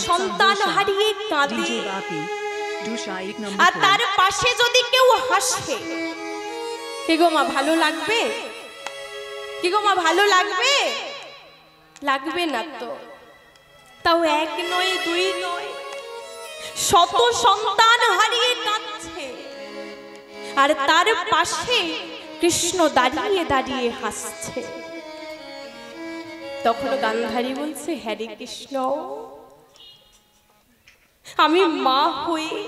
সন্তান হারিয়ে কাঁদে আর তার পাশে যদি কেউ হাসে, কি গো মা ভালো লাগবে? কি গো মা ভালো লাগবে? লাগবে না তো। তাও এক নয় দুই নয়, শত সন্তান হারিয়ে কাঁদছে আর তার পাশে কৃষ্ণ দাঁড়িয়ে দাঁড়িয়ে হাসছে। তখন গান্ধারী বলছে, হ্যারে কৃষ্ণ, আমি মা হয়ে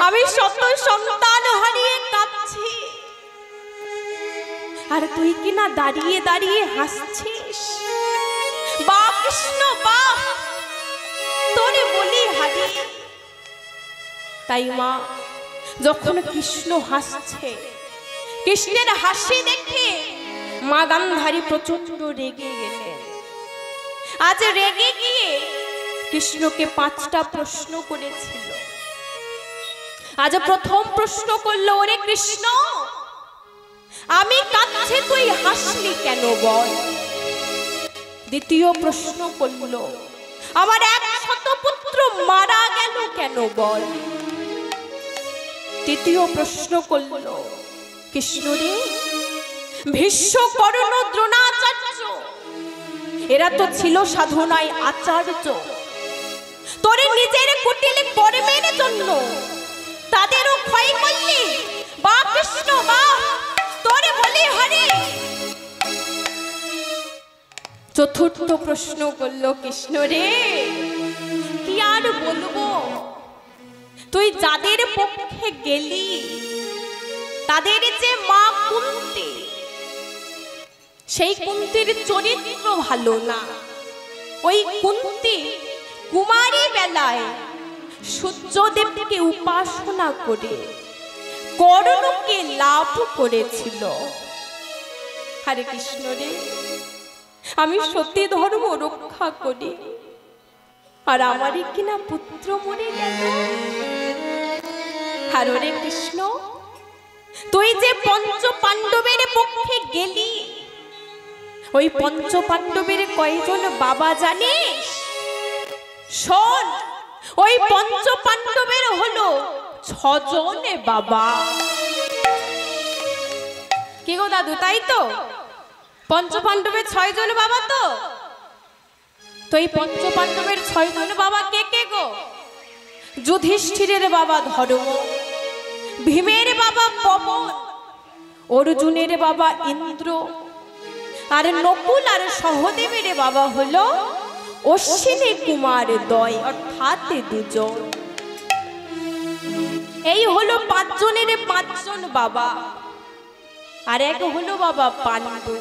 আমি শত সন্তান হারিয়ে কাঁদছি আর তুই কিনা দাঁড়িয়ে দাঁড়িয়ে হাসছিস। বা কৃষ্ণ বা, তোরে বলি হারি। তাই মা যখন কৃষ্ণ হাসছে, কৃষ্ণের হাসি দেখে মা গান্ধারী প্রচন্ড রেগে গেলেন। আজ রেগে গিয়ে কৃষ্ণকে 5টা প্রশ্ন করেছিল। আজ প্রথম প্রশ্ন করলো, ওরে কৃষ্ণ, আমি কাঁদছি তুই হাসলি কেন বল। দ্বিতীয় প্রশ্ন করলো, আমার 100 পুত্র মারা গেল কেন বল। তৃতীয় প্রশ্ন করলো, কৃষ্ণ রে, ভীষ্ম, কর্ণ, দ্রোণাচার্য এরা তো ছিল সাধনায় আচার্য, তোরে নিজের কুটিল কর্মের জন্য তাদেরও ক্ষয় করলি। বা কৃষ্ণ বা, তোরে বলি হরি। চতুর্থ প্রশ্ন করলো, কৃষ্ণ রে, কি আর বলবো, তুই যাদের পক্ষে গেলি তাদের যে মা কুন্তি, সেই কুন্তির চরিত্র ভালো না। ওই কুন্তি কুমারী বেলায় সূর্যদেবকে উপাসনা করে কর্ণকে লাভ করেছিল। হরে কৃষ্ণ রে, আমি সতী ধর্ম রক্ষা করি আর আমারই কিনা পুত্র মরে গেল। হরে কৃষ্ণ, তুই যে পঞ্চ পাণ্ডবের পক্ষে গেলি, ওই পঞ্চ পাণ্ডবের কয়জন বাবা জানিস? শোন, ওই পঞ্চ পাণ্ডবের হলো 6 জনে বাবা। কি গো দাদু, তাই তো? পঞ্চ পাণ্ডবের 6 জন বাবা। তো এই পঞ্চ পাণ্ডবের 6 জন বাবা কে কে গো? যুধিষ্ঠিরের বাবা ধর্ম, ভীমের বাবা পবন, অর্জুনের বাবা ইন্দ্র, আর নকুল আর সহদেবের বাবা হলো অশ্বিনী কুমার দ্বয়, অর্থাৎ 2 জন। এই হলো 5 জনের 5 জন বাবা। আর এক হলো বাবা পাণ্ডু।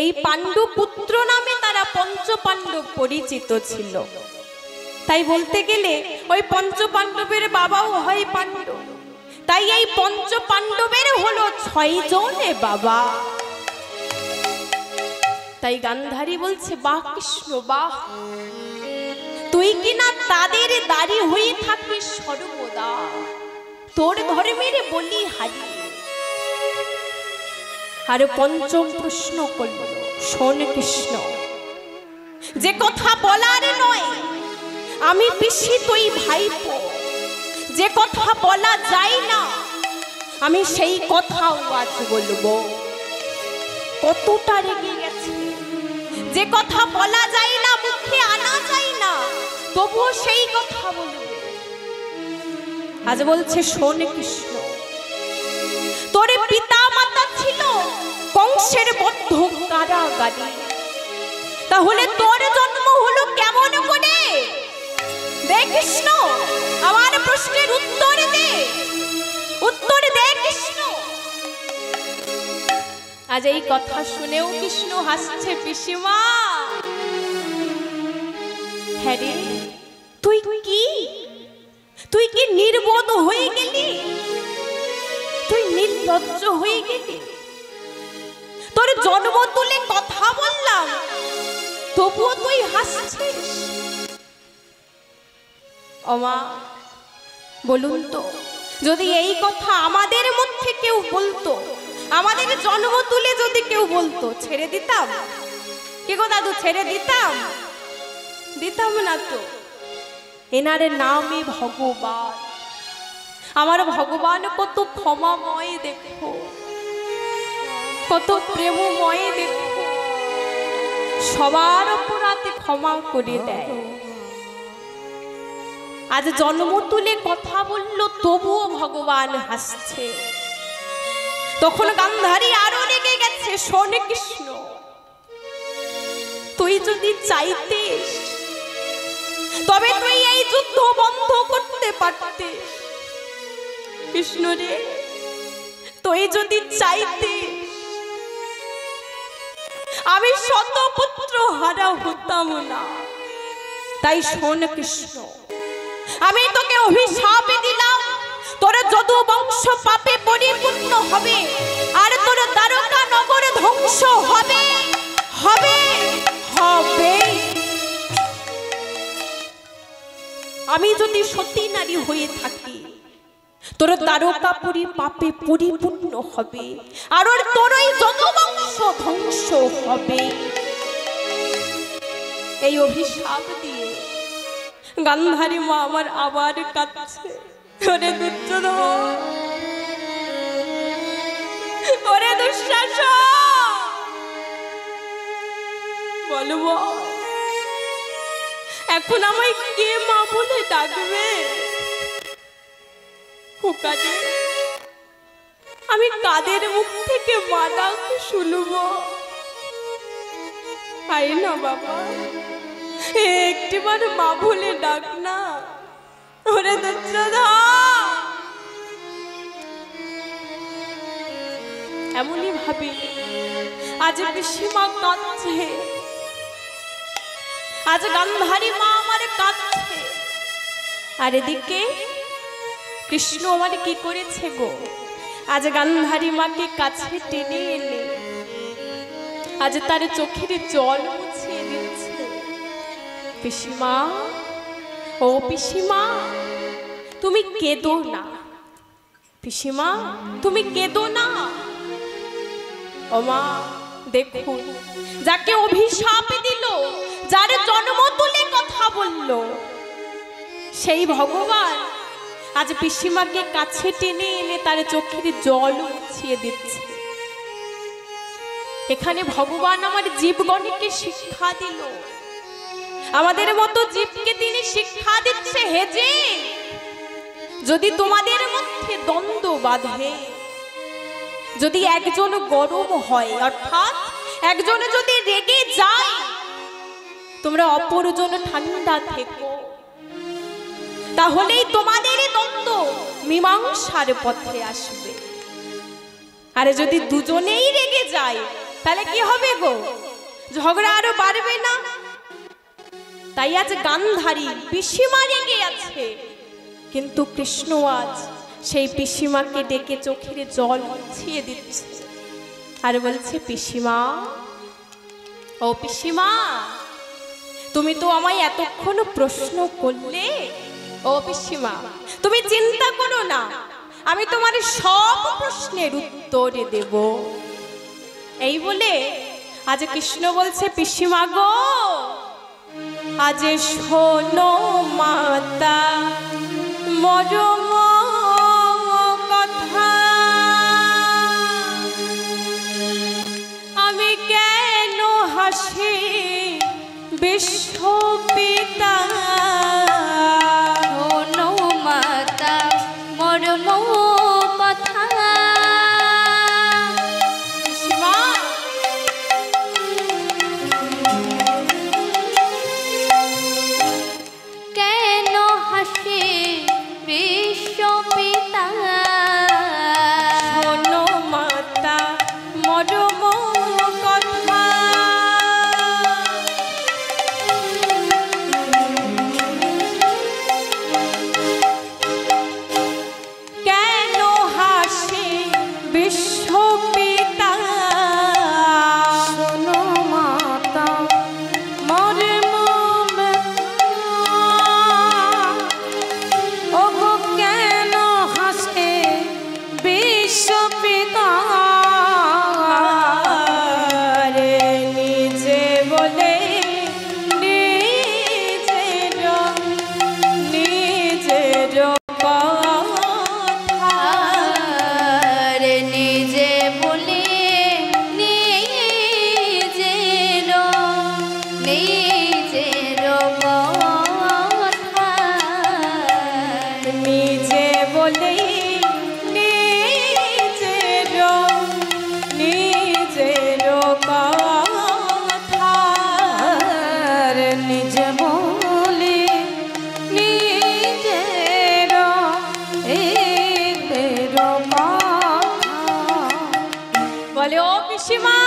এই পাণ্ডু পুত্র নামে তারা পঞ্চ পাণ্ডব পরিচিত ছিল। তাই বলতে গেলে ওই পঞ্চ পাণ্ডবের বাবাও হয় পাণ্ডু। তাই এই পঞ্চ পাণ্ডবের হলো 6 জনে বাবা। তাই গান্ধারী বলছে, বাহ কৃষ্ণ বাহ, তুই কিনা তাদের দাঁড়ি হয়ে থাকিস সর্বদা, তোর ধর্মের বলি হারি। আর পঞ্চম প্রশ্ন করল, শোন কৃষ্ণ, যে কথা বলার নয় আমি পিসি তুই ভাইপো, যে কথা বলা যায় না আমি সেই কথাও আজ বলবো। কতটা রেগে গেছে, যে কথা বলা যায় না, মুখে আনা যায় না, তবুও সেই কথা বলবে। আজ বলছে, শোন কৃষ্ণ, তোর পিতা মাতা ছিল কংসের বদ্ধ কারাগারে, তাহলে তোর জন্ম হলো কেমন করে? দে কৃষ্ণ, আমার প্রশ্নের উত্তর দে, উত্তর দে কৃষ্ণ। আজ এই কথা শুনেও কৃষ্ণ হাসছে। পিসিমা, হ্যাঁ রে, তুই কি নির্বোধ হয়ে গেলি? তুই নির্লজ্জ হয়ে গেলি? তোর জন্ম তুলে কথা বললাম, তবুও তুই হাসছিস। ওমা, বলুন তো, যদি এই কথা আমাদের মধ্যে কেউ বলতো, আমাদের জন্ম তুলে যদি কেউ বলতো, ছেড়ে দিতাম? কি গো দাদু, ছেড়ে দিতাম? দিতাম না তো। এনার নামে ভগবান। আমার ভগবান কত ক্ষমাময় দেখো, কত প্রেমময় দেখো, সবার অপরাধে ক্ষমা করে দেয়। আজ জন্ম তুলে কথা বলল, তবুও ভগবান হাসছে। তখন গান্ধারী আরো রেগে গেছে, শোন কৃষ্ণ, তুই যদি চাইতিস তবে তুই এই যুদ্ধ বন্ধ করতে পারতিস। কৃষ্ণ রে, তুই যদি চাইতিস আমি শত পুত্র হারা হতাম না। তাই শোন কৃষ্ণ, আমি তোকে অভিশাপ দিলাম, তোর যদু বংশ পাপে পরিপূর্ণ হবে, আর তোর দ্বারকা নগর ধ্বংস হবে হবে হবে। আমি যদি সতী নারী হয়ে থাকি, তোর দ্বারকাপুরী পাপে পরিপূর্ণ হবে, আর তোর ওই যদু বংশ ধ্বংস হবে। এই অভিশাপ দিয়ে গান্ধারী মা আমার আবার কাঁদছে। ওরে দুর্যোধন, ওরে দুঃশাসন, বলবো এখন আমায় কে মা বলে ডাকবে? আমি কাদের মুখ থেকে মা ডাক শুনবো? আই না বাবা, একটিবার মা বলে ডাক না। ওরে দুর্যোধন, এমনই ভাবে আজ পিসিমা কাঁদছে, আজ গান্ধারী মা আমার কাঁদছে। আর এদিকে কৃষ্ণ আমার কি করেছে গো? আজ গান্ধারী মাকে কাছে টেনে এনে আজ তার চোখের জল মুছিয়ে দিচ্ছে। পিসিমা, ও পিসিমা, তুমি কেঁদো না। পিসিমা, তুমি কেঁদো না। ও মা, দেখুন, যাকে অভিশাপ দিল, যার জন্ম তুলে কথা বলল, সেই ভগবান আজ পিসিমাকে কাছে টেনে এনে তার চোখের জল মুছিয়ে দিচ্ছে। এখানে ভগবান আমার জীবগণকে শিক্ষা দিল, আমাদের মতো জীবকে তিনি শিক্ষা দিচ্ছে। হে যে, যদি তোমাদের মধ্যে দ্বন্দ্ব বাঁধে, যদি একজন গরম হয়, অর্থাৎ একজনে যদি রেগে যায়, তোমরা অপরজন ঠান্ডা থেকো, তাহলেই তোমাদের দ্বন্দ্ব মীমাংসার পথে আসবে। আর যদি দুজনেই রেগে যায়, তাহলে কি হবে গো? ঝগড়া আরো বাড়বে না? তাই আজ গান্ধারী পিসিমা রেগে আছে, কিন্তু কৃষ্ণ আজ সেই পিসিমাকে ডেকে চোখের জল মুছিয়ে দিচ্ছে আর বলছে, পিসিমা, ও পিসিমা, তুমি তো আমায় এতক্ষণ প্রশ্ন করলে। ও পিসিমা, তুমি চিন্তা করো না, আমি তোমার সব প্রশ্নের উত্তর দেব। এই বলে আজ কৃষ্ণ বলছে, পিসিমা গো, আজ শোনো মাতা মরম কথা, আমি কেন হাসি বিশ্বপিতা। শোনো মাতা মরম কথা, কেন হাসি বিশ্বপিতা। শোনো মাতা মরম কথা, আর নিজ বলি নিজের এদের বলে ও পিসিমা,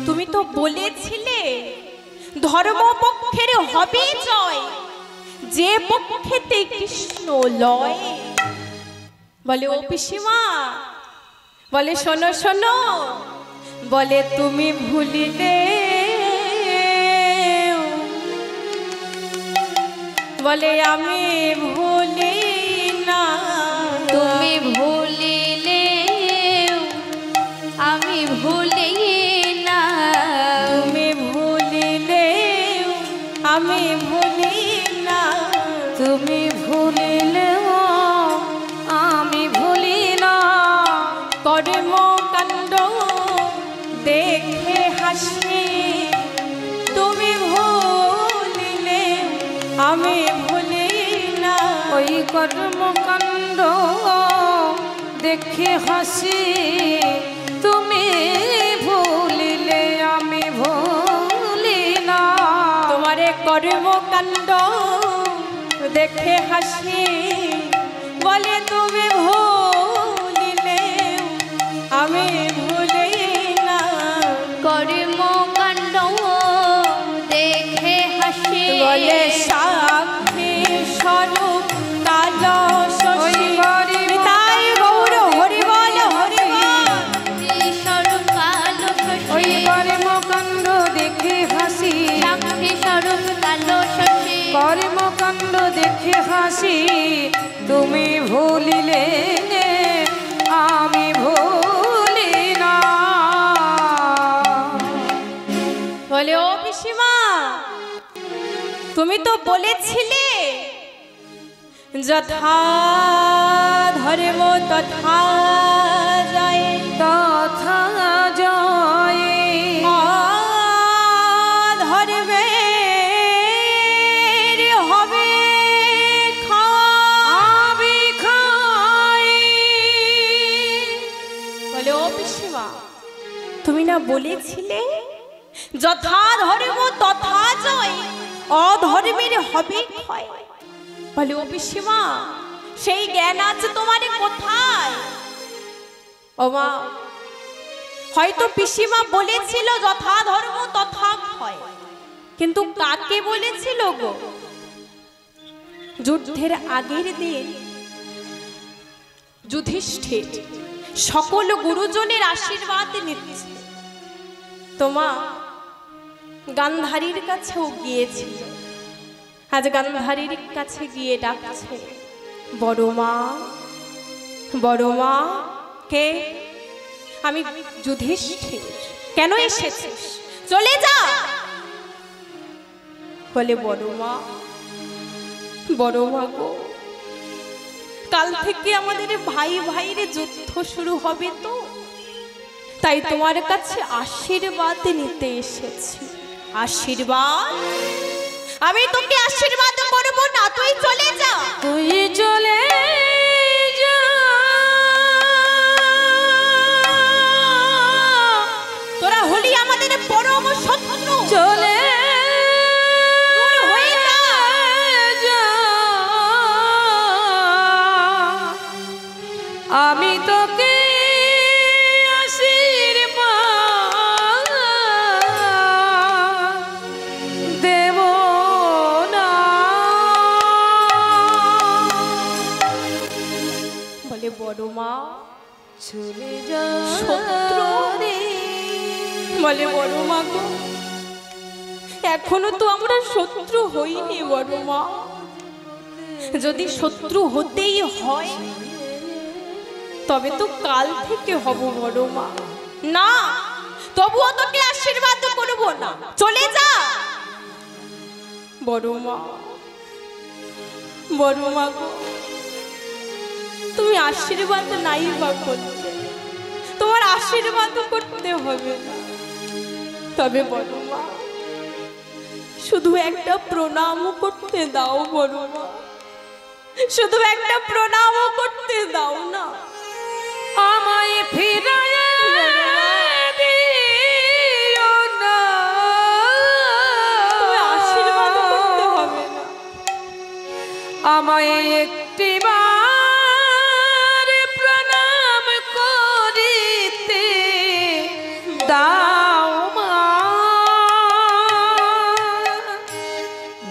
তুমি তো বলেছিলে ধর্মপক্ষের হবে জয়, যে পক্ষেতে কৃষ্ণ লয়। বলে ও পিসিমা, বলে শোনো শোনো, বলে তুমি ভুলিলে, বলে আমি ভুলি না। তুমি ভুলিলে আমি ভুলি না, তুমি ভুলিলে আমি ভুলি না, তুমি ভুলিলেও আমি ভুলি না। কর্মকাণ্ড দেখে হাসি, তুমি ভুলিলে আমি ভুলি না। ওই কর্মকাণ্ড দেখে হাসি, তুমি ভুলিলে আমি ভুলি না। তোমারে কর্মকাণ্ড দেখে হাসি, বলে তুমি ভুলিলে আমি ভুলি না। কর্মকাণ্ড দেখে হাসি, বলে সাক্ষী স্বরূপ কালো শশী, তাই গৌর হরি বল হরি বল। স্বরূপ কালো ওই শশী, কর্মকাণ্ড দেখে হাসি, সাক্ষী স্বরূপ কালো শশী, কর্মকাণ্ড দেখে হাসি, তুমি ভুলিলে আমি ভুলি না। বলে ও পিসিমা, তুমি তো বলেছিলে যথা ধর্ম তথা যায়, তথা জয় ধর্মের হবে আমি খাই। বলে ও পিসিমা, তুমি না বলেছিলে যথা ধর্ম তথা জয়, অধর্মের হবে ক্ষয়। বলে ও পিসিমা, সেই জ্ঞান আছে তোমার কোথায়? ও মা, হয়তো পিসিমা বলেছিল যথা ধর্ম তথা ক্ষয়, কিন্তু কাকে বলেছিল গো? যুদ্ধের আগের দিন যুধিষ্ঠির সকল গুরুজনের আশীর্বাদ নিচ্ছে, তোমা গান্ধারীর কাছেও গিয়েছিল। আজ গান্ধারীর কাছে গিয়ে ডাকছে, বড় মা, বড় মা। কে? আমি যুধিষ্ঠির। কেন এসেছিস? চলে যা। বলে বড় মা, বড় মা গো, কাল থেকে আমাদের ভাই ভাইরে যুদ্ধ শুরু হবে, তো তাই তোমার কাছে আশীর্বাদ নিতে এসেছি। আশীর্বাদ? আমি তোকে আশীর্বাদ করব না, তুই চলে যা। তুই চলে যা, তোরা হলি আমাদের পরম শত্রু। চলে দূর হয়ে যা। আমি তোকে আশীর্বাদ দেব না। বলে বড় মা, চলে যা শত্রু? রে। বলে বড় মা গো, এখনো তো আমরা শত্রু হইনি বড় মা। যদি শত্রু হতেই হয় তবে তো কাল থেকে হব বড় মা। না, তবুও তোকে আশীর্বাদ করব না, চলে যা। বড় মা, বড় মা গো, তুমি আশীর্বাদ নাই বা করতে, তোমার আশীর্বাদ করতে হবে না। তবে বড় মা, শুধু একটা প্রণাম করতে দাও বড় মা, শুধু একটা প্রণাম করতে দাও না। আমায় ফিরায় দিও না। আমায় একটিবার প্রণাম করিতে দাও মা,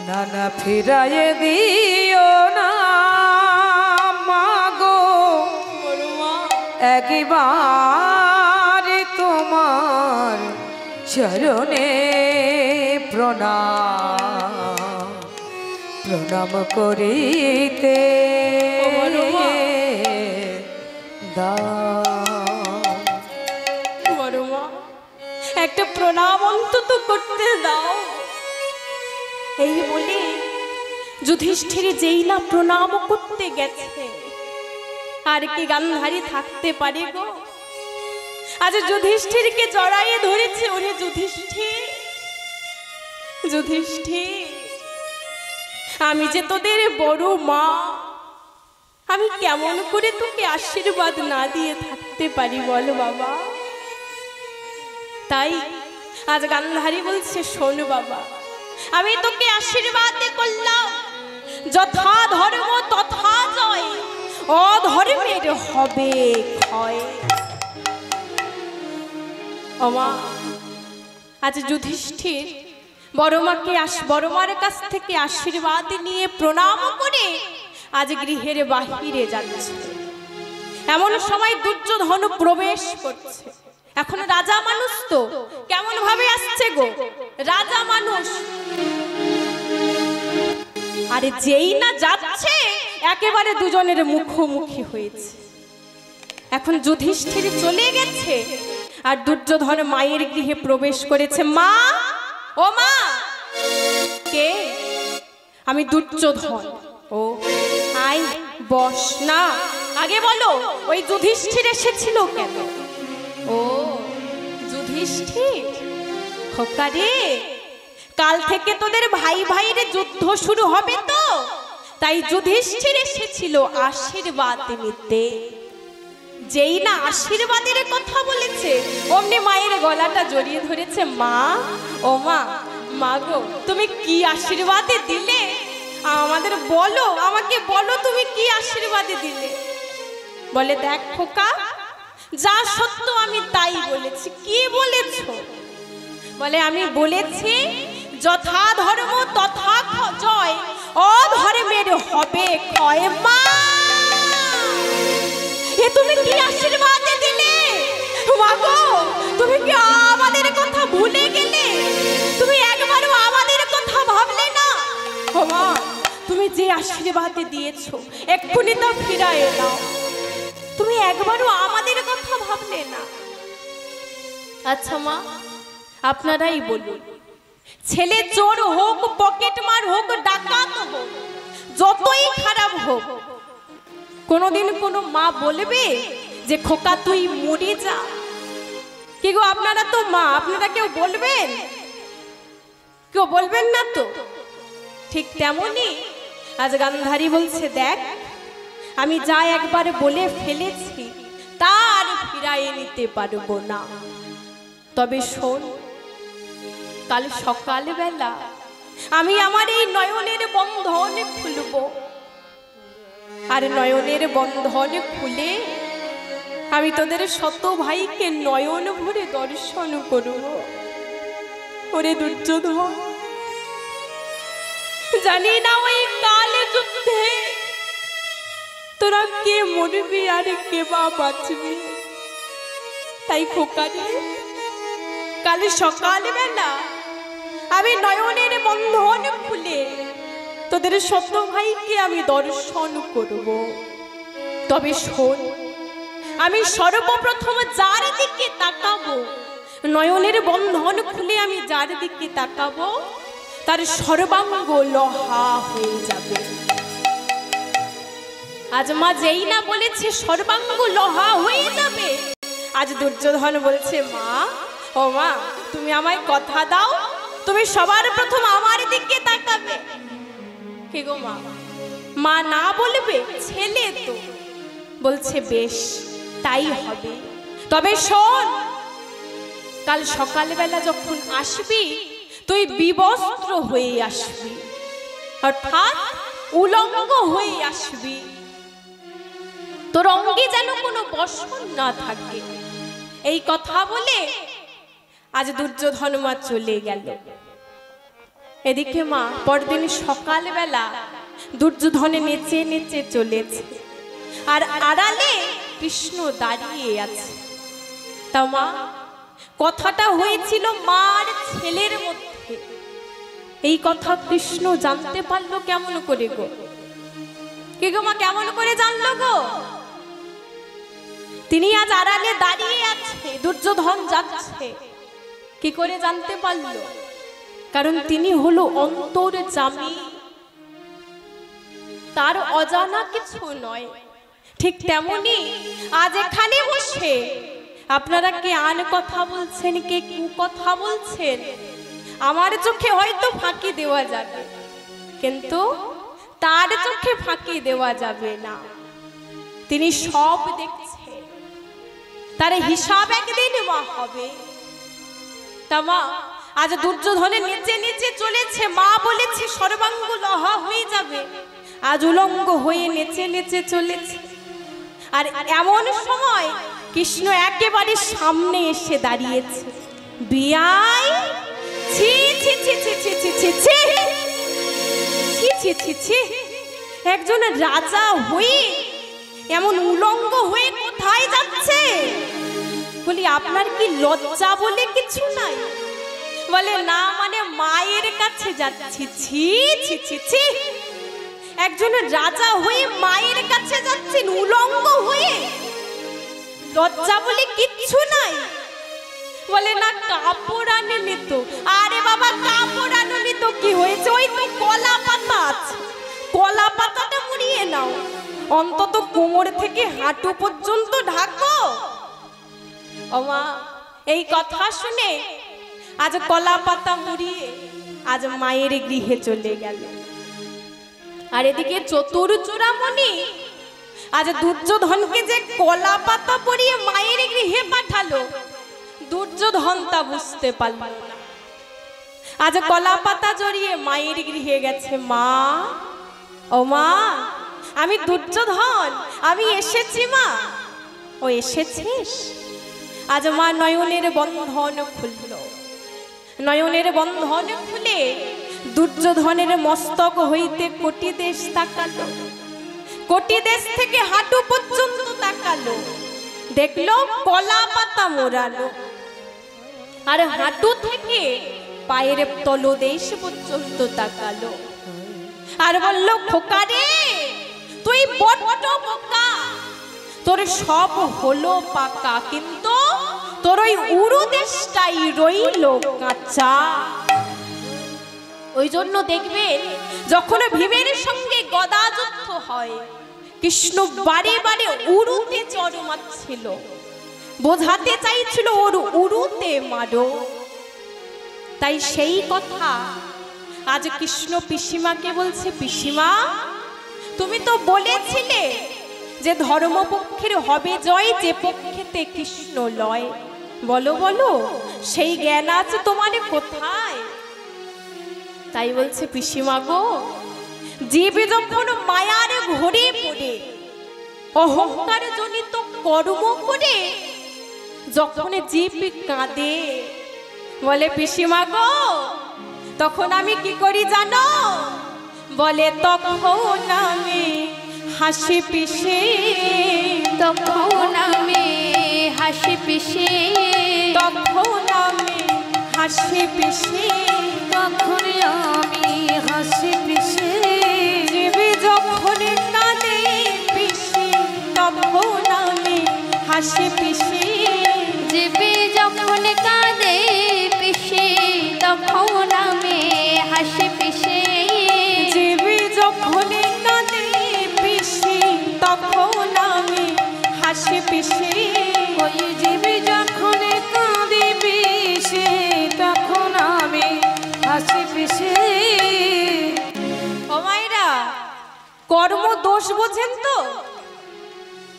নানা ফিরাইয়ে দিও না মাগো, একবার তোমার চরণে প্রণাম প্রণাম করিতে বড় মা, একটা প্রণাম অন্তত করতে দাও। এই বলে যুধিষ্ঠির যেই না প্রণাম করতে গেছে, আর কি গান্ধারী থাকতে পারে গো? আজ যুধিষ্ঠিরকে জড়াইয়ে ধরেছে। ওরে যুধিষ্ঠির, যুধিষ্ঠির, আমি যে তোদের বড় মা, আমি কেমন করে তোকে আশীর্বাদ না দিয়ে থাকতে পারি বল বাবা? তাই আজ গান্ধারী বলছে, শোন বাবা, আমি তোকে আশীর্বাদ করলাম, যথা ধর্ম তথা জয়, অধর্মের হবে ক্ষয়। ওমা, আজ যুধিষ্ঠির বড় মার কাছ থেকে আশীর্বাদ নিয়ে প্রণাম করে আজ গৃহের বাহিরে যাচ্ছে। এমন সময় দুর্যোধন প্রবেশ করছে। এখন রাজা মানুষ তো কেমন ভাবে আসছে গো? রাজা মানুষ, আরে যেই না যাচ্ছে একেবারে দুজনের মুখোমুখি হয়েছে। এখন যুধিষ্ঠির চলে গেছে আর দুর্যোধন মায়ের গৃহে প্রবেশ করেছে। মা, ও মা। কে? আমি দুর্যোধন। ও আই, বস না, আগে বলো ওই যুধিষ্ঠির এসেছিল কেন? ও যুধিষ্ঠির, খোকা রে, কাল থেকে তোদের ভাই ভাইয়ের যুদ্ধ শুরু হবে তো, তাই যুধিষ্ঠির এসেছিল আশীর্বাদ নিতে। যেই না আশীর্বাদের কথা বলেছে অমনি মায়ের গলাটা জড়িয়ে ধরেছে। মা, ও মা, মা গো, তুমি কি আশীর্বাদে দিলে আমাদের বলো, আমাকে বলো তুমি কি আশীর্বাদে দিলে? বলে, দেখ খোকা, যা সত্য আমি তাই বলেছি। কি বলেছ? বলে, আমি বলেছি যথা ধর্ম তথা জয়, অধর্মের হবে ক্ষয়। মা, এ তুমি কি আশীর্বাদ দিলে? মাগো, তুমি কি আমাদের কথা ভুলে গেলে? তুমি একবারও আমাদের কথা ভাবলে না? ও মা, তুমি যে আশীর্বাদ দিয়েছো এক্ষুনি তো ফিরায় নাও। তুমি একবারও আমাদের কথা ভাবলে না। আচ্ছা মা, আপনারাই বলুন, ছেলে চোর হোক, পকেট মার হোক, ডাকাত হোক, যতই খারাপ হোক, কোনোদিন কোনো মা বলবে যে খোকা তুই মরে যা? কি গো, আপনারা তো মা, আপনারা কেউ বলবেন? কেউ বলবেন না তো। ঠিক তেমনি আজ গান্ধারী বলছে, দেখ আমি যা একবার বলে ফেলেছি তার ফিরাইয়ে নিতে পারবো না। তবে শোন, কাল সকালবেলা আমি আমার এই নয়নের বন্ধন খুলবো, আর নয়নের বন্ধন খুলে আমি তোদের শত ভাইকে নয়ন ভরে দর্শন করব। ওরে দুর্যোধন, জানি না ওই কালে যুদ্ধে তোরা কে মরবি আর কে বা বাঁচবি। তাই খোকারে, কাল সকালবেলা আমি নয়নের বন্ধন খুলে তোদের শত ভাইকে আমি দর্শন করব। তবে শোন, আমি সর্বপ্রথম যার দিকে তাকাবো, নয়নের বন্ধন খুলে আমি যার দিকে তাকাবো তার সর্বাঙ্গ লোহা হয়ে যাবে। আজ মা যেই না বলেছে সর্বাঙ্গ লোহা হয়ে যাবে, আজ দুর্যোধন বলছে, মা, ও মা, তুমি আমায় কথা দাও, তুমি সবার প্রথম আমার দিকে তাকাবে। কে গো মা? মা না বলবে? ছেলে তো। বলছে, বেশ তাই হবে। তবে শোন, কাল সকালবেলা যখন আসবি তুই বিবস্ত্র হয়ে আসবি, অর্থাৎ উলঙ্গ হয়ে আসবি, তোর অঙ্গে যেন কোনো বসন না থাকে। এই কথা বলে আজ দুর্যোধন মা চলে গেল। এদিকে মা পরদিন সকালবেলা দুর্যোধনে নেচে নেচে চলেছে, আর আড়ালে কৃষ্ণ দাঁড়িয়ে আছে। তা মা, কথাটা হয়েছিল মার ছেলের মধ্যে, এই কথা কৃষ্ণ জানতে পারলো কেমন করে গো? কি গো মা, কেমন করে জানলো গো? তিনি আজ আড়ালে দাঁড়িয়ে আছে, দুর্যোধন যাচ্ছে, কি করে জানতে পারলো? কারণ তিনি হলো অন্তর্যামী, তার অজানা কিছু নয়। ঠিক তেমনি আজ এখানে বসে আপনারা কে আন কথা বলছেন, কে কু কথা বলছেন, আমার চোখে হয়তো ফাঁকি দেওয়া যাবে, কিন্তু তার চোখে ফাঁকি দেওয়া যাবে না। তিনি সব দেখছে, তার হিসাব একদিন মা হবে। তা মা, আজ দুর্যোধনে নিচে নিচে চলেছে, মা বলেছে সর্বাঙ্গ লহা হয়ে যাবে, আজ উলঙ্গ হয়ে নেচে নেচে চলেছে। আর এমন সময় কৃষ্ণ একেবারে সামনে এসে দাঁড়িয়েছে। বিয়াই, ছি ছি ছি ছি ছি ছি ছি ছি ছি ছি ছি ছি, একজন রাজা হয়ে এমন উলঙ্গ হয়ে কোথায় যাচ্ছে? বলি, আপনার কি লজ্জা বলে কিছু নাই? বলে, না মানে মায়ের কাছে যাচ্ছি। ছি ছি ছি ছি, একজন রাজা হয়ে মায়ের কাছে যাচ্ছেন উলঙ্গ হয়ে, লজ্জা বলে কিচ্ছু নাই? বলে, না কাপড় আনেনি তো। আরে বাবা, কাপড় আনেনি তো কি হয়েছে? ওই তো কলা পাতা আছে, কলা পাতাটা মুড়িয়ে নাও, অন্তত কোমর থেকে হাঁটু পর্যন্ত ঢাকো। ও মা, এই কথা শুনে আজ কলা পাতা মুড়িয়ে আজ মায়ের গৃহে চলে গেল। আর এদিকে চতুর্চূড়ামণি আজ দুর্যোধনকে যে কলা পাতা পরিয়ে মায়ের গৃহে পাঠালো, দুর্যোধন তা বুঝতে পারল না। আজ কলা পাতা জড়িয়ে মায়ের গৃহে গেছে। মা, ও মা, আমি দুর্যোধন, আমি এসেছি মা। ও এসেছিস? আজ মা নয়নের বন্ধন খুলল। নয়নের বন্ধন খুলে দুর্যোধনের মস্তক হইতে কোটি দেশ তাকালো, কোটি দেশ থেকে হাঁটু পর্যন্ত তাকালো, দেখলো কলা পাতা মোড়ানো, আর হাঁটু থেকে পায়ের তলদেশ পর্যন্ত তাকালো, আর বলল, খোকা রে, তুই বড্ড বোকা, তোর সব হলো পাকা, কিন্তু তোর ওই উরু দেশটাই রইল কাঁচা। ওই জন্য দেখবেন, যখন ভীমের সঙ্গে গদা যুদ্ধ হয়, কৃষ্ণ বারে বারে উরুতে চড় মারছিল, বোঝাতে চাইছিল ওর উরুতে মারো। তাই সেই কথা আজ কৃষ্ণ পিসিমাকে বলছে, পিসিমা, তুমি তো বলেছিলে যে ধর্মপক্ষের হবে জয়, যে পক্ষেতে কৃষ্ণ লয়। বলো বলো, সেই জ্ঞান আছে তোমার কোথায়? তাই বলছে, পিসিমা গো, জীব যখন মায়ার ঘরে পড়ে অহংকার জনিত কর্ম করে যখন জীব কাঁদে, বলে পিসিমা গো, তখন আমি কি করি জানো? বলে, তখন আমি হাসি পিসে, তখন আমি হাসি পিসে, তখন আমি হাসি পিসে, তখন আমি হাসি পিসে, জীবে যখন কাঁদে পিসে, তখন আমি হাসি পিসে, জীবে যখন কাঁদে পিসে, তখন আমি হাসি পিসে, জীবে যখন কাঁদে পিসে, তখন আমি হাসি পিসে, ওই জীবে যখন কাঁদে পিসে, তখন আমি হাসি পিসে। ও মায়েরা, কর্ম দোষ বোঝেন তো?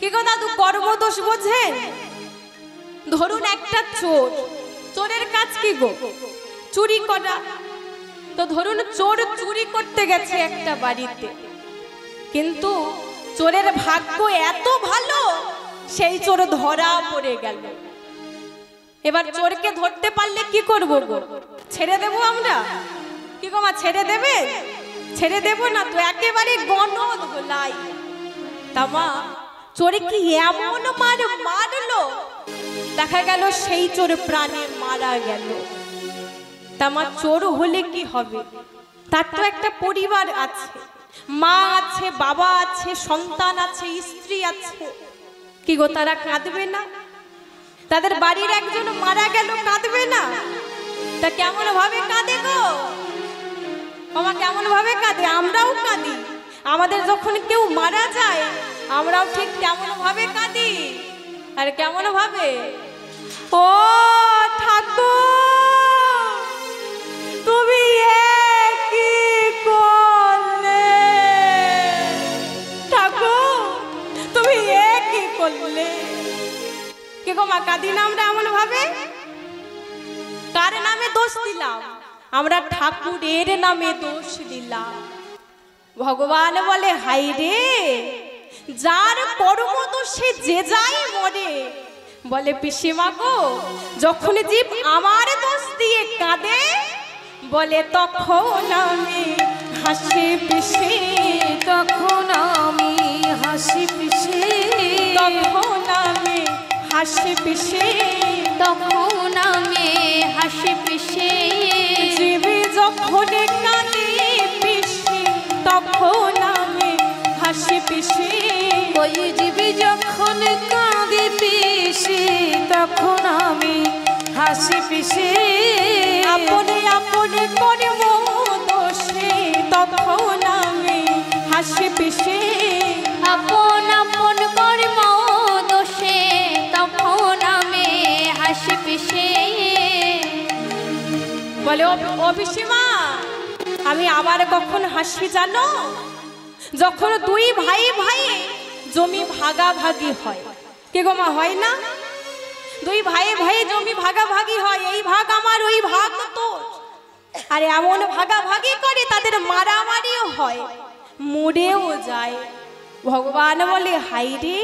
কি গো দাদু, কর্ম দোষ বোঝেন? ধরুন একটা চোর, চোরের কাজ কি গো? চুরি করা। তো ধরুন চোর চুরি করতে গেছে একটা বাড়িতে, কিন্তু চোরের ভাগ্য এত ভালো, সেই চোর ধরা পড়ে গেল। এবার চোরকে ধরতে পারলে কি করব গো? ছেড়ে দেব আমরা? কি গো মা, ছেড়ে দেবে? ছেড়ে দেব না তো, একেবারে গণদ গোলাই। তা মা, চোরে কি এমন মারলো, দেখা গেল সেই চোর প্রাণে মারা গেল। তা মা, চোর হলে কি হবে? তার তো একটা পরিবার আছে, মা আছে, বাবা আছে, সন্তান আছে, স্ত্রী আছে। কি গো, তারা কাঁদবে না? তাদের বাড়ির একজন মারা গেল, কাঁদবে না? তা কেমন ভাবে কাঁদে গো মামা, কেমন ভাবে কাঁদে? আমরাও কাঁদি। আমাদের যখন কেউ মারা যায়, আমরাও ঠিক কেমন ভাবে কাঁদি। আর কেমন ভাবে? ও ঠাকুর, তুমি কি করলে? ঠাকুর, তুমি কি করলে? কে গো মা, কাঁদি না আমরা এমন ভাবে? কার নামে দোষ দিলাম? আমরা ঠাকুরের নামে দোষ দিলাম। ভগবান বলে, হাই রে, যার কর্ম দোষে যে যাই মরে। বলে পিসিমা গো, যখন জীব আমার দোষ দিয়ে কাঁদে, বলে তখন আমি হাসি পিসি, তখন আমি হাসি পিসি, তখন আমি হাসি পিসি, তখন আমি হাসি পিসে। জীবে যখন কাঁদে পিসি, তখন আমি হাসি পিসি। ওই জীবী যখন কাঁদে পিসি, তখন আমি হাসি পিসি। আপনে আপনে কর্ম দোষে, তখন আমি হাসি পিসি। আপন আপন কর্ম দোষে, তখন আমি হাসি পিসে। বলে, ও পিসিমা, আমি আবার কখন হাসি জানো? যখন দুই ভাই ভাই জমি ভাগাভাগি হয়। কে গো মা, হয় না? দুই ভাই ভাই জমি ভাগাভাগি হয়, এই ভাগ আমার, ওই ভাগ তোর। আর এমন ভাগাভাগি করে তাদের মারামারিও হয়, মরেও যায়। ভগবান বলে, হাই রে,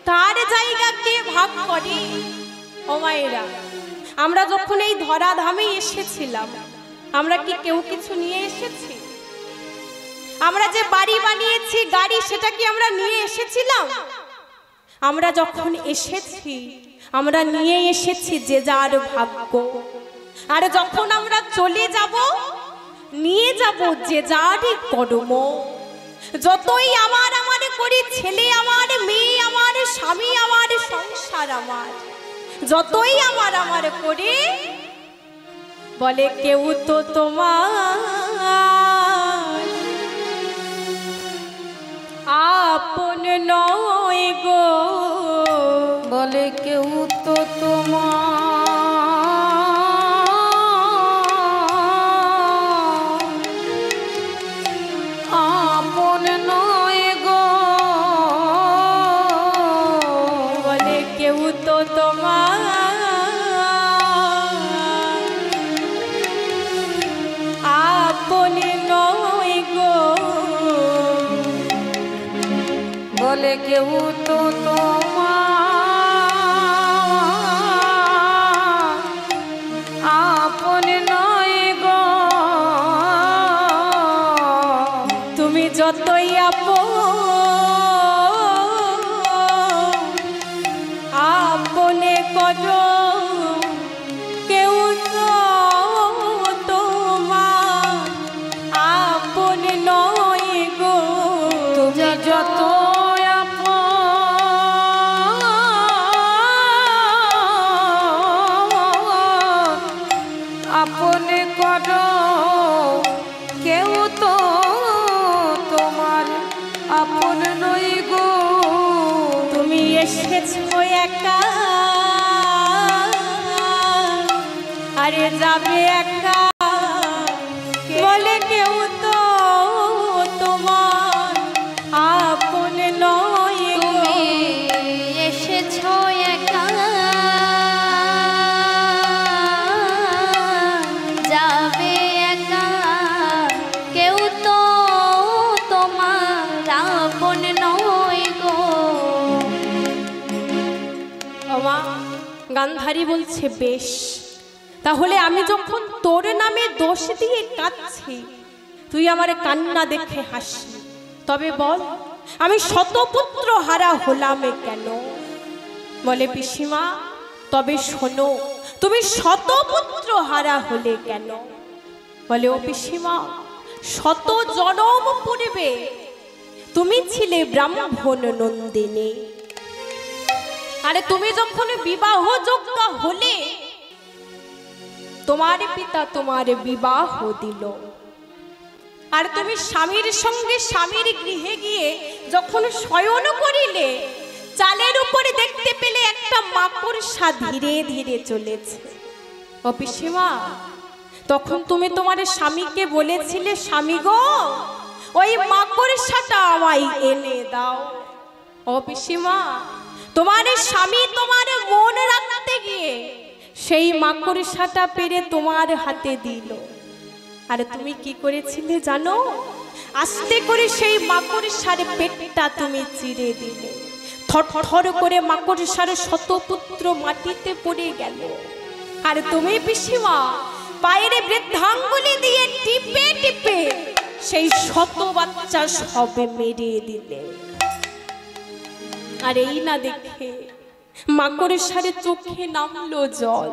তার জায়গা কে ভাগ করে? ও মায়েরা, আমরা যখন এই ধরাধামে এসেছিলাম, আমরা কি কেউ কিছু নিয়ে এসেছি? আমরা যে বাড়ি বানিয়েছি, গাড়ি, সেটা কি আমরা নিয়ে এসেছিলাম? আমরা যখন এসেছি, আমরা নিয়ে এসেছি যে যার ভাগ্য। আর যখন আমরা চলে যাব, নিয়ে যাব যে যারই কর্ম। যতই আমার আমার করি, ছেলে আমার, মেয়ে আমার, স্বামী আমার, সংসার আমার, যতই আমার আমার করি, বলে কেউ তো তোমার আপন নয় গো। বলে কেউ তো তোমার আপন নয় গো। বলে কেউ তো তোমার আপন নয় গো। বলে কেউ তো তোমার আপন নয় গো। তুমি যতই আপনে করো, কেউ তো তোমার আপন নয় গো। তুমি যত আপনে করো, কেউ তো তোমার আপন নয় গো। তুমি এসেছো একা, আরে যাবে একা। বলে কেউ তো তোমার আপন নয় গো। তুমি এসেছো একা, যাবে একা। কেউ তো তোমার গান্ধারী বলছে বেশ, তাহলে আমি যখন তোর নামে দোষ দিয়ে কাঁদছি, তুই আমার কান্না দেখে হাসি, তবে বল আমি শতপুত্র হারা হলাম কেন? বলে পিসিমা তবে শোনো, তুমি শতপুত্র হারা হলে কেন? বলে ও পিসিমা, শত জনম পূর্বে তুমি ছিলে ব্রাহ্মণ নন্দিনী, আরে তুমি যখন বিবাহযোগ্য হলে তোমার পিতা তোমার বিবাহ দিল, আর তুমি স্বামীর সঙ্গে স্বামীর গৃহে গিয়ে যখন শয়ন করিলে, চালের উপরে দেখতে পেলে একটা মাকড়সা ধীরে ধীরে চলেছে। ও পিসিমা, তখন তুমি তোমার স্বামীকে বলেছিলে, স্বামী গো ওই মাকড়সাটা আমায় এনে দাও। ও পিসিমা, তোমার স্বামী তোমার মন রাখতে গিয়ে সেই মাকড়সাটা পেরে তোমার হাতে দিল, আর তুমি কি করেছিলে জানো? আস্তে করে সেই মাকড়সার পেটটা তুমি চিরে দিলে, থরথর করে মাকড়সার শতপুত্র মাটিতে পড়ে গেল, আর তুমি পিসিমা পায়ের বৃদ্ধাঙ্গুলি দিয়ে টিপে টিপে সেই শত বাচ্চা সবে মেরে দিলে। আর এই না দেখে মাকড়সার চোখে নামলো জল।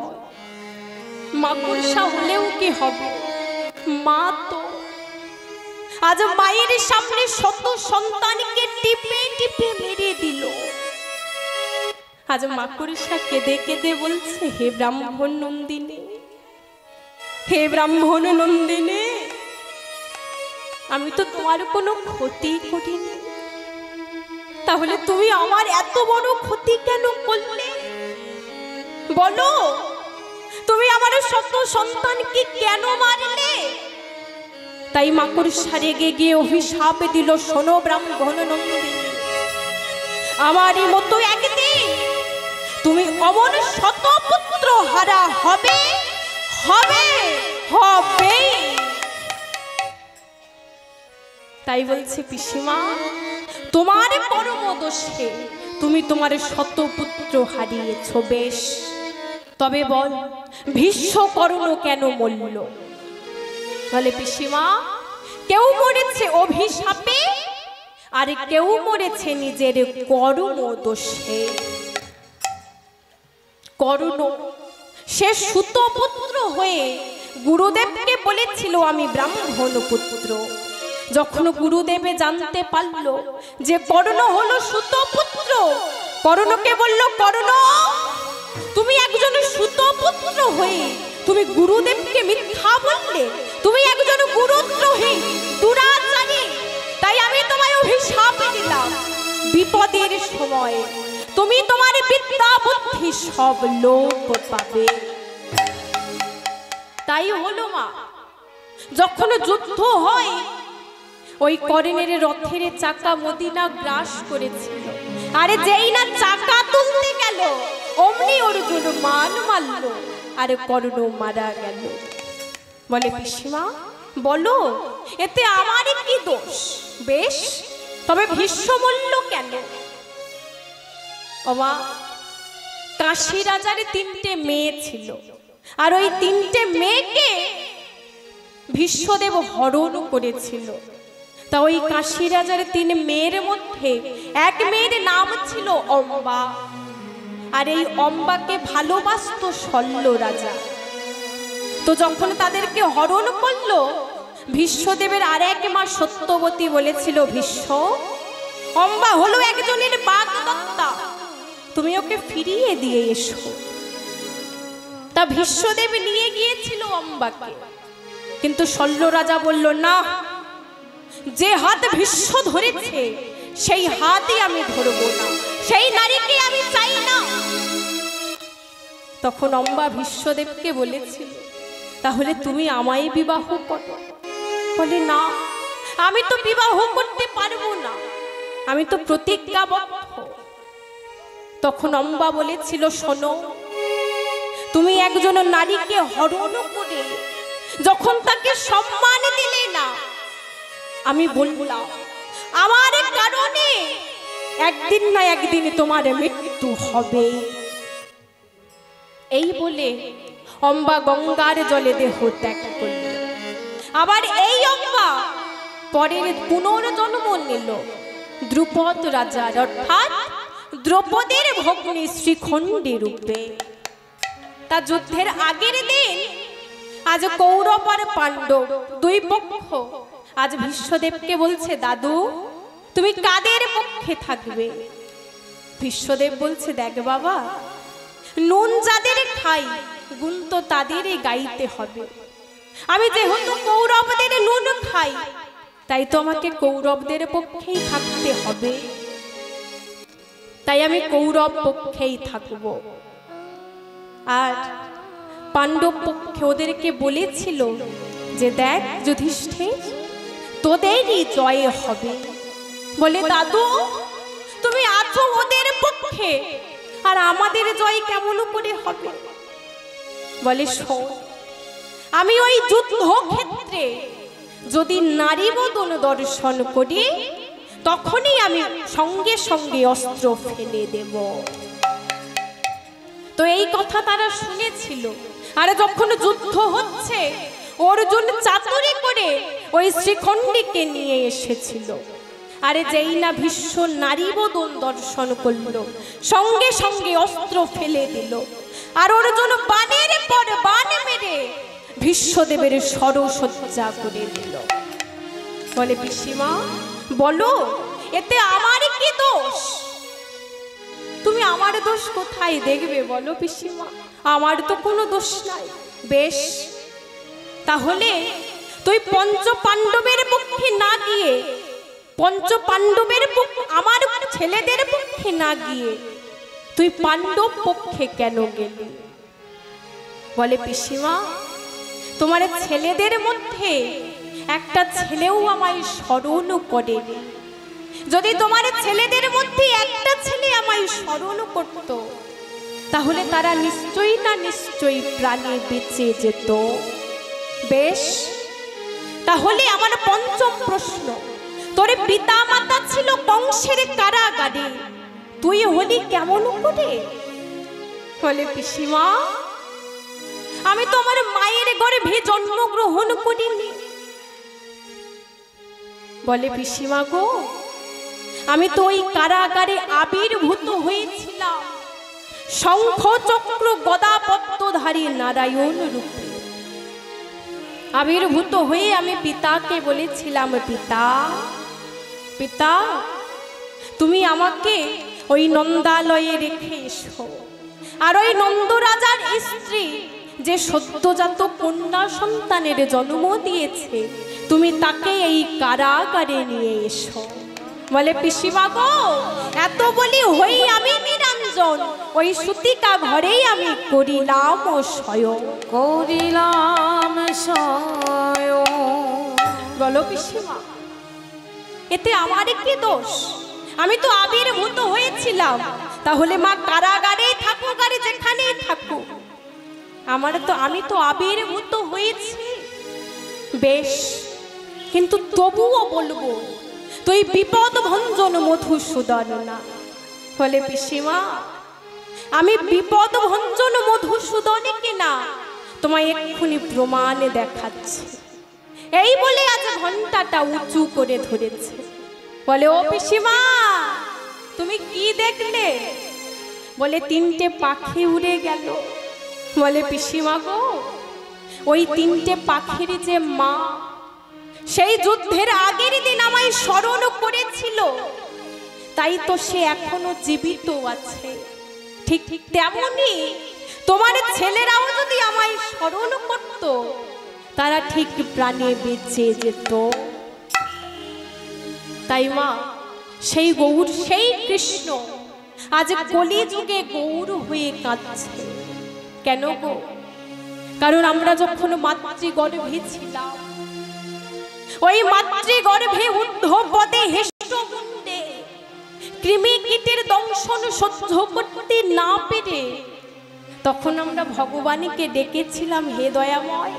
মাকড়সা হলেও কি হবে, মা তো। আজ মায়ের সামনে শত সন্তানকে টিপে টিপে মেরে দিল। আজ মাকড়সা কেঁদে কেঁদে বলছে, হে ব্রাহ্মণ নন্দিনী, হে ব্রাহ্মণ নন্দিনী, আমি তো তোমার কোনো ক্ষতি করিনি, তাহলে তুমি আমার এত বড় ক্ষতি কেন করলে? বলো, তুমি আমার শত সন্তানকে কেন মারলে? তাই মাকড়সা রেগে গিয়ে অভিশাপ দিল, শোনো ব্রাহ্মণ নন্দিনী, আমারই মতো একদিন তুমি অমন শতপুত্র হারা হবে হবে হবে। তাই বলছে পিসিমা, তোমার পরম দোষে তুমি তোমার শতপুত্র হারিয়েছ বেশ, তবে বল ভীষ্ম কর্ণ কেন মরল? বলে পিসিমা, কেউ মরেছে অভিশাপে, আর কেউ মরেছে নিজের কর্ম দোষে। কর্ণ সে সুতপুত্র হয়ে গুরুদেবকে বলেছিল আমি ব্রাহ্মণ পুত্র। যখন গুরুদেবে জানতে পারল যে কর্ণ হলো সুতপুত্র, কর্ণকে বলল, কর্ণ তুমি একজন সুতপুত্র হয়ে তুমি গুরুদেবকে মিথ্যা বললে, তুমি একজন গুরুদ্রোহী দুরাচারী, তাই আমি তোমায় অভিশাপ দিলাম, বিপদের সময় তুমি তোমার বিদ্যা বুদ্ধি সব লোপ পাবে। তাই হলো মা, যখন যুদ্ধ হয় ওই কর্ণের রথের চাকা মদিনা গ্রাস করেছিল, আরে যেই না চাকা তুলতে গেল অমনি অর্জুন মান মারল, আরে কর্ণ মারা গেল। বলে পিসিমা, বলো এতে আমার কি দোষ? বেশ, তবে ভীষ্ম মরল কেন? ওমা, কাশী রাজার 3টে মেয়ে ছিল, আর ওই 3টে মেয়েকে ভীষ্মদেব হরণ করেছিল। তা ওই কাশী রাজার 3 মেয়ের মধ্যে এক মেয়ের নাম ছিল অম্বা, আর এই অম্বাকে ভালোবাসত শল্য রাজা। তো যখন তাদেরকে হরণ করলো, ভীষ্মদেবের আর এক মা সত্যবতী বলেছিল, ভীষ্ম অম্বা হলো একজনের বাগদত্তা, তুমি ওকে ফিরিয়ে দিয়ে এসো। তা ভীষ্মদেব নিয়ে গিয়েছিল অম্বাকে, কিন্তু শল্য রাজা বলল, না, যে হাত ভীষ্ম ধরেছে সেই হাতই আমি ধরবো না, সেই নারীকে আমি চাই না। তখন অম্বা ভীষ্মদেবকে বলেছিল, তাহলে তুমি আমায় বিবাহ করো। বলে, না, আমি তো বিবাহ করতে পারবো না, আমি তো প্রতিজ্ঞাবদ্ধ। তখন অম্বা বলেছিল, শোনো, তুমি একজন নারীকে হরণ করে যখন তাকে সম্মান দিলে না, আমি বললাম আমার কারণে একদিন না একদিন তোমার মৃত্যু হবে। এই বলে অম্বা গঙ্গার জলে দেহ ত্যাগ করল। আবার এই অম্বা পরের পুনর্জন্ম নিল দ্রুপদ রাজার অর্থাৎ দ্রৌপদীর ভগ্নী শ্রীখণ্ডী রূপে। তা যুদ্ধের আগের দিন আজ কৌরব আর পাণ্ডব দুই পক্ষ আজ ভীষ্মদেবকে বলছে, দাদু তুমি কাদের পক্ষে থাকবে? ভীষ্মদেব বলছে, দেখ বাবা, নুন যাদের খাই গুণ তো তাদেরই গাইতে হবে। আমি যেহেতু কৌরবদের নুন খাই, তাই তো আমাকে কৌরবদের পক্ষেই থাকতে হবে। তাই আমি কৌরব পক্ষেই থাকব। আর পাণ্ডব পক্ষে ওদেরকে বলেছিল যে দেখ যুধিষ্ঠির, তোদেরই জয় হবে। বলে, দাদু তুমি আছো ওদের পক্ষে, আর আমাদের জয় কেমন করে হবে? বলে, শোন, আমি ওই যুদ্ধ ক্ষেত্রে যদি নারী বদন দর্শন করি, তখনই আমি সঙ্গে সঙ্গে অস্ত্র ফেলে দেব। তো এই কথা তারা শুনেছিল। আর যখন যুদ্ধ হচ্ছে, অর্জুন চাতুরি করে ওই শ্রীখণ্ডীকে নিয়ে এসেছিল। আরে যেই না ভীষ্ম নারী বদন দর্শন করলো, সঙ্গে সঙ্গে অস্ত্র ফেলে দিল। আর অর্জুন বানের পর বান মেরে ভীষ্মদেবের সরসজ্জা করে দিল। বলে, পিসিমা বলো, এতে আমার কি দোষ? তুমি আমার দোষ কোথায় দেখবে বলো পিসিমা? আমার তো কোনো দোষ নাই। বেশ, তাহলে তুই পঞ্চ পাণ্ডবের পক্ষে না গিয়ে, পঞ্চ পাণ্ডবের আমার ছেলেদের পক্ষে না গিয়ে তুই পাণ্ডব পক্ষে কেন গেলি? বলে, পিসিমা তোমার ছেলেদের মধ্যে একটা ছেলেও আমায় স্মরণ করেনি। যদি তোমার ছেলেদের মধ্যে একটা ছেলে আমায় স্মরণ করত, তাহলে তারা নিশ্চয়ই না নিশ্চয়ই প্রাণে বেঁচে যেত। বেশ, তাহলে আমার পঞ্চম প্রশ্ন, তোর পিতা মাতা ছিল কংসের কারাগারে, তুই হলি কেমন করে? বলে, পিসিমা আমি তো আমার মায়ের গর্ভে জন্মগ্রহণ করিনি। বলে, পিসিমা গো, আমি তো ওই কারাগারে আবির্ভূত হয়েছিলাম শঙ্খ চক্র গদা পদ্মধারী নারায়ণ রূপে। আবির্ভূত হয়ে আমি পিতাকে বলেছিলাম, পিতা পিতা তুমি আমাকে ওই নন্দালয়ে রেখে এসো। আর ওই নন্দ রাজার স্ত্রী যে সদ্যজাত কন্যা সন্তানের জন্ম দিয়েছে, তুমি তাকে এই কারাগারে নিয়ে এসো। বলে, পিসিমা গো, এত বলি হই আমি নিরঞ্জন, ওই সুতিকা ঘরেই আমি করিলাম স্বয়ং। করিলাম স্বয়ং। বলো পিসিমা, এতে আমার কি দোষ? আমি তো আবির্ভূত হয়েছিলাম। তাহলে মা কারাগারেই থাকুক আর যেখানেই থাকুক, আমি তো আবির্ভূত হয়েছি। বেশ, কিন্তু তবুও বলবো তুই বিপদ ভঞ্জন মধুসূদন না। বলে, পিসিমা আমি বিপদ ভঞ্জন মধুসূদনকে না, তোমায় এক্ষুনি প্রমাণ দেখাচ্ছি। এই বলে আজ ঘন্টাটা উঁচু করে ধরেছে। বলে, ও পিসিমা তুমি কি দেখলে? বলে, তিনটে পাখি উড়ে গেল। বলে, পিসিমা গো, ওই তিনটে পাখির যে মা সেই যুদ্ধের আগের দিন আমায় স্মরণ করেছিল, তাই তো সে এখনো জীবিত আছে। ঠিক ঠিক তেমনি তোমার ছেলেরাও যদি আমায় স্মরণ করত, তারা ঠিক প্রাণে বেঁচে যেত। তাই মা, সেই গৌর, সেই কৃষ্ণ আজ কলিযুগে গৌর হয়ে কাঁদছে। কেন গো? কারণ আমরা যখন মাতৃগর্ভে ছিলাম, ওই মাতৃগর্ভে ঊর্ধ্বপদে হেষ্টমুণ্ডে কৃমি কীটের দংশন সহ্য করতে না পেরে তখন আমরা ভগবানকে ডেকেছিলাম, হে দয়াময়,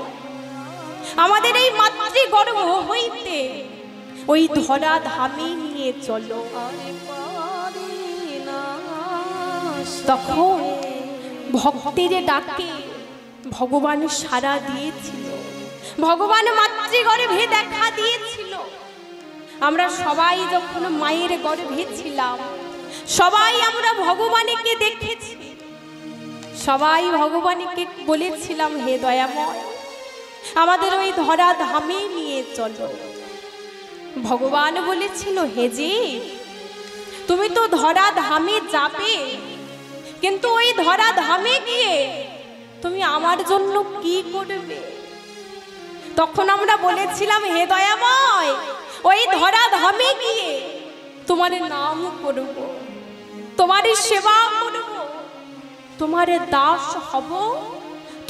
আমাদের এই মাতৃগর্ভ হইতে ওই ধরা ধামে নিয়ে চলো। তখন ভক্তের ডাকে ভগবান সাড়া দিয়েছিল, ভগবান মাতৃগর্ভে দেখা দিয়েছিল। আমরা সবাই যখন মায়ের গর্ভে ছিলাম, সবাই আমরা ভগবানকে দেখেছি, সবাই ভগবানকে বলেছিলাম, হে দয়াময়, আমাদের ওই ধরা ধামে নিয়ে চলো। ভগবান বলেছিল, হে যে তুমি তো ধরা ধামে যাবে, কিন্তু ওই ধরা ধামে গিয়ে তুমি আমার জন্য কি করবে? তখন আমরা বলেছিলাম, হে দয়াময়, ওই ধরা ধামে গিয়ে তোমার নাম করব, তোমার সেবা করব, তোমার দাস হব,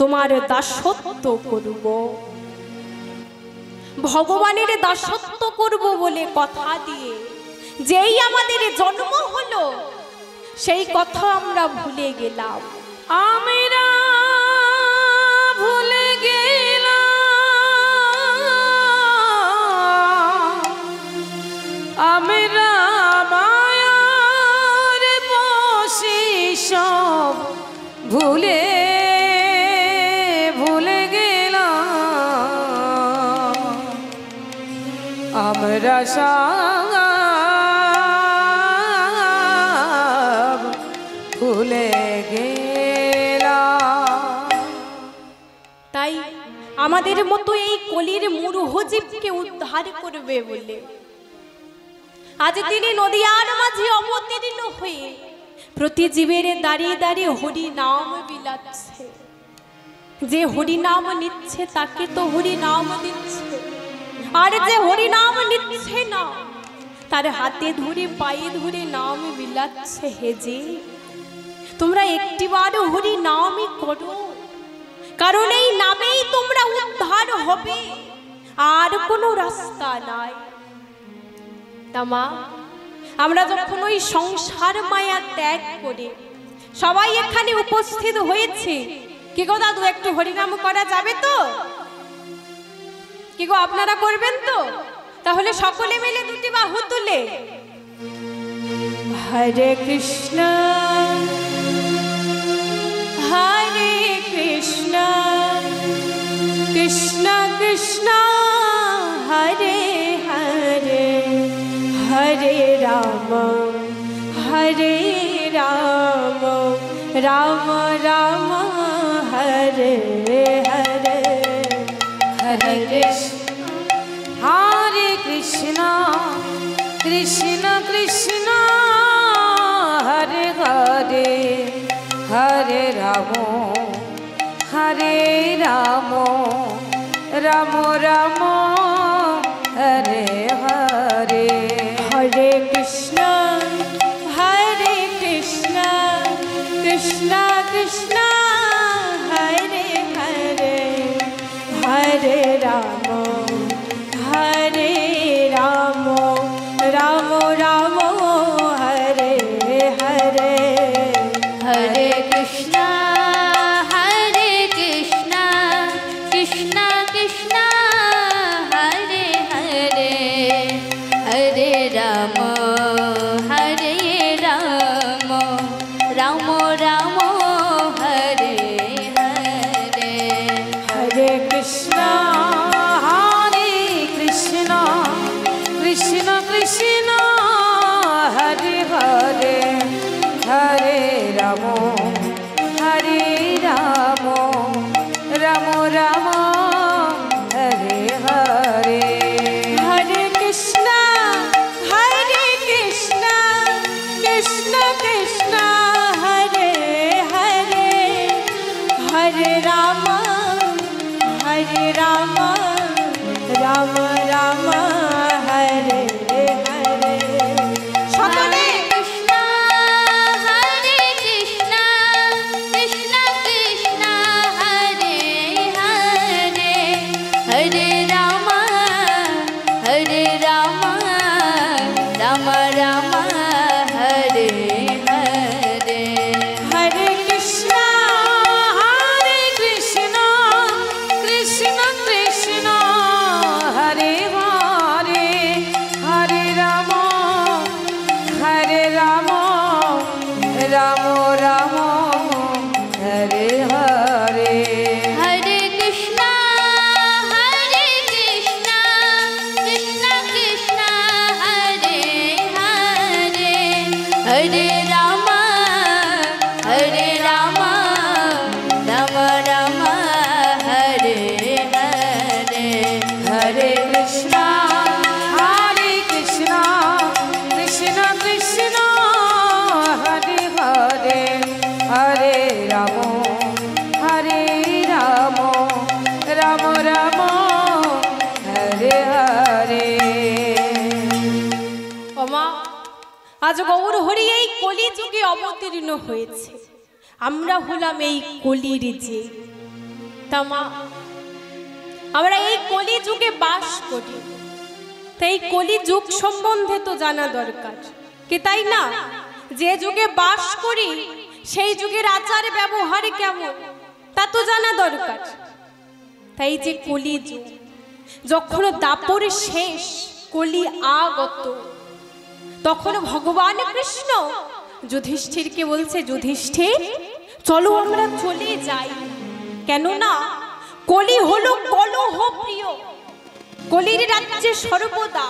তোমার দাসত্ব করব। ভগবানের দাসত্ব করব বলে কথা দিয়ে যেই আমাদের জন্ম হলো, সেই কথা আমরা ভুলে গেলাম। আমরা ভুলে গেলাম, আমরা মায়ার বশে সব ভুলে ভুলে গেলাম, আমরা সব ভুলে গেলাম। তাই আমাদের মতো এই কলির মূঢ়জীবকে উদ্ধার করবে বলে আজ তিনি নদিয়ার মাঝে অবতীর্ণ হয়ে প্রতি জীবের দাঁড়িয়ে দাঁড়িয়ে হরি নাম বিলাচ্ছে। যে হরি নাম নিচ্ছে তাকে তো হরি নাম দিচ্ছে, আর যে হরি নাম নিচ্ছে না তার হাতে ধরে পায়ে ধরে নাম বিলাচ্ছে। হে যে তোমরা একটিবার হরি নামই করো, কারণ এই নামেই তোমরা উদ্ধার হবে, আর কোনো রাস্তা নাই। তামা আমরা যখন ওই সংসার মায়া ত্যাগ করে সবাই এখানে উপস্থিত হয়েছে, কি গো দাদু একটু হরিনাম করা যাবে তো? কি গো আপনারা করবেন তো? তাহলে সকলে মিলে দুটি বাহু তুলে হরে কৃষ্ণ হরে কৃষ্ণ কৃষ্ণ কৃষ্ণ হরে হরে হরে রাম হরে রাম রাম রাম হরে হরে হরে কৃষ্ণ কৃষ্ণ কৃষ্ণ হরে হরে হরে রাম রাম রাম হরে হরে হরে কৃষ্ণ কৃষ্ণ কৃষ্ণ হরে হরে হরে রাম রাম রাম হরে হরে হরে কৃষ্ণ কৃষ্ণ কৃষ্ণ हरे राम राम राम हरे हरे हरे कृष्णा कृष्ण कृष्ण हरे हरे हरे राम राम राम हरे हरे। ওমা, আজ গৌর হরি এই কলি যুগে অবতীর্ণ হয়েছে, আমরা হলাম এই কলির যে তামা, আমরা এই কলি যুগে বাস করি, তাই কলি যুগ সম্বন্ধে তো জানা দরকার কি তাই না? যে যুগে বাস করি সেই যুগের আচার ব্যবহার কেমন তা তো জানা দরকার। তাই যে কলি যুগ, যখন দাপর শেষ কলি আগত, তখন ভগবান কৃষ্ণ যুধিষ্ঠিরকে বলছে, যুধিষ্ঠির চলো আমরা চলে যাই, কেননা কলি হলো কলহ প্রিয়। কলির রাজ্যে সর্বদা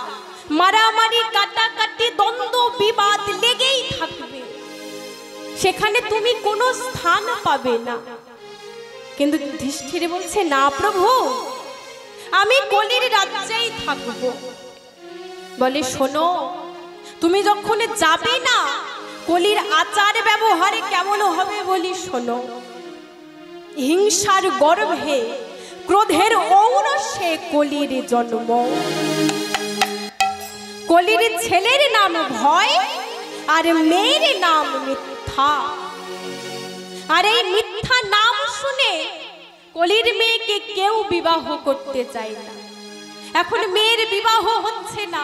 মারামারি কাটাকাটি দ্বন্দ্ব বিবাদ লেগেই থাকবে, সেখানে তুমি কোনো স্থান পাবে না। কিন্তু যুধিষ্ঠির বলছে, না প্রভু, আমি কলির রাজ্যেই থাকবো। বলে, শোনো, তুমি যখন যাবে না কলির আচার ব্যবহারে কেমন হবে বলি শোনো। হিংসার গর্ভে ক্রোধের ঔরসে কলির জন্ম। কলির ছেলের নাম ভয় আর মেয়ের নাম মিথ্যা। আর এই মিথ্যা নাম শুনে কলির মেয়েকে কেউ বিবাহ করতে চায় না। এখন মেয়ের বিবাহ হচ্ছে না,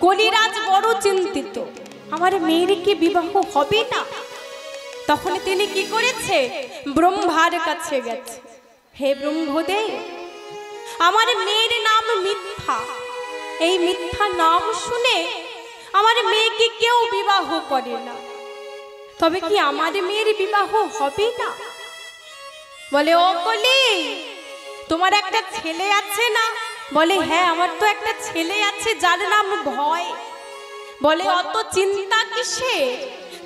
কলিরাজ বড় চিন্তিত, আমার মেয়ের কি বিবাহ হবে না? তখন তিনি কি করেছে, ব্রহ্মার কাছে গেছে, হে ব্রহ্মদেব, আমার মেয়ের নাম মিথ্যা, এই মিথ্যা নাম শুনে আমার মেয়েকে কেউ বিবাহ করে না, তবে কি আমার মেয়ের বিবাহ হবে না? বলে, ও কলি, তোমার একটা ছেলে আছে না? বলে, হ্যাঁ, আমার তো একটা ছেলে আছে যার নাম ভয়। বলে, অত চিন্তা কিসে,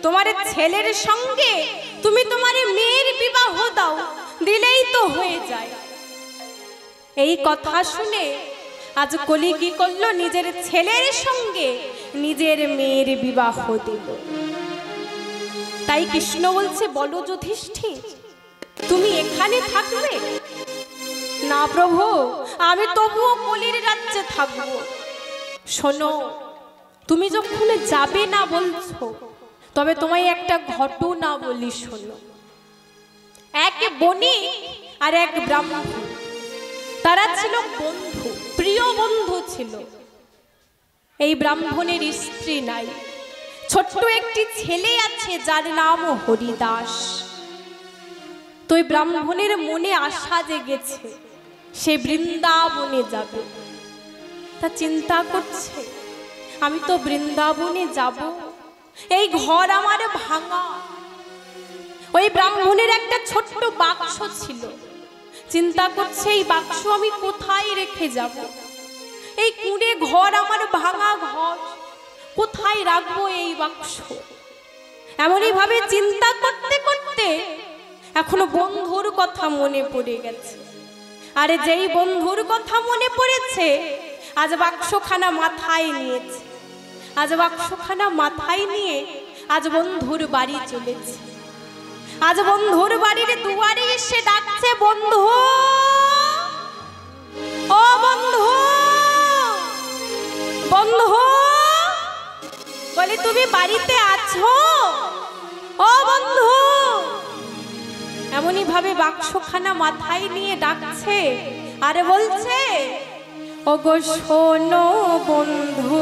তোমার ছেলের সঙ্গে তুমি তোমার মেয়ের বিবাহ দাও, দিলেই তো হয়ে যায়। এই কথা শুনে আজ কলি কি করলো, নিজের ছেলের সঙ্গে নিজের মেয়ের বিবাহ দিল। তাই কৃষ্ণ বলছে, বলো যুধিষ্ঠির, তুমি এখানে থাকবে? না প্রভু, আমি তবুও কলির রাজ্যে থাকবো। শোনো, তুমি যখন যাবে না বলছো, তবে তোমায় একটা ঘটনা বলি শোনো। এক বণিক আর এক ব্রাহ্মণ, তারা ছিল বন্ধু, প্রিয় বন্ধু ছিল। এই ব্রাহ্মণের স্ত্রী নাই, ছোট্ট একটি ছেলে আছে যার নাম হরিদাস। তো এই ব্রাহ্মণের মনে আশা জেগেছে, সে বৃন্দাবনে যাবে। তা চিন্তা করছে, আমি তো বৃন্দাবনে যাব, এই ঘর আমার ভাঙা। ওই ব্রাহ্মণের একটা ছোট্ট বাক্স ছিল, চিন্তা করছে, এই বাক্স আমি কোথায় রেখে যাব? এই কুঁড়ে ঘর আমার ভাঙা ঘর, কোথায় রাখবো এই বাক্স? এমনই ভাবে চিন্তা করতে করতে এখনো বন্ধুর কথা মনে পড়ে গেছে। আরে যেই বন্ধুর কথা মনে পড়েছে, আজ বাক্সখানা মাথায় নিয়েছে। আজ বাক্সখানা মাথায় নিয়ে আজ বন্ধুর বাড়ি চলেছে। আজ বন্ধুর বাড়ির দুয়ারে এসে ডাকছে, বন্ধু, ও বন্ধু, বন্ধু, বলে তুমি বাড়িতে আছো? ও বন্ধু। এমনই ভাবে বাক্সখানা মাথায় নিয়ে ডাকছে আর বলছে, ওগো শোনো বন্ধু,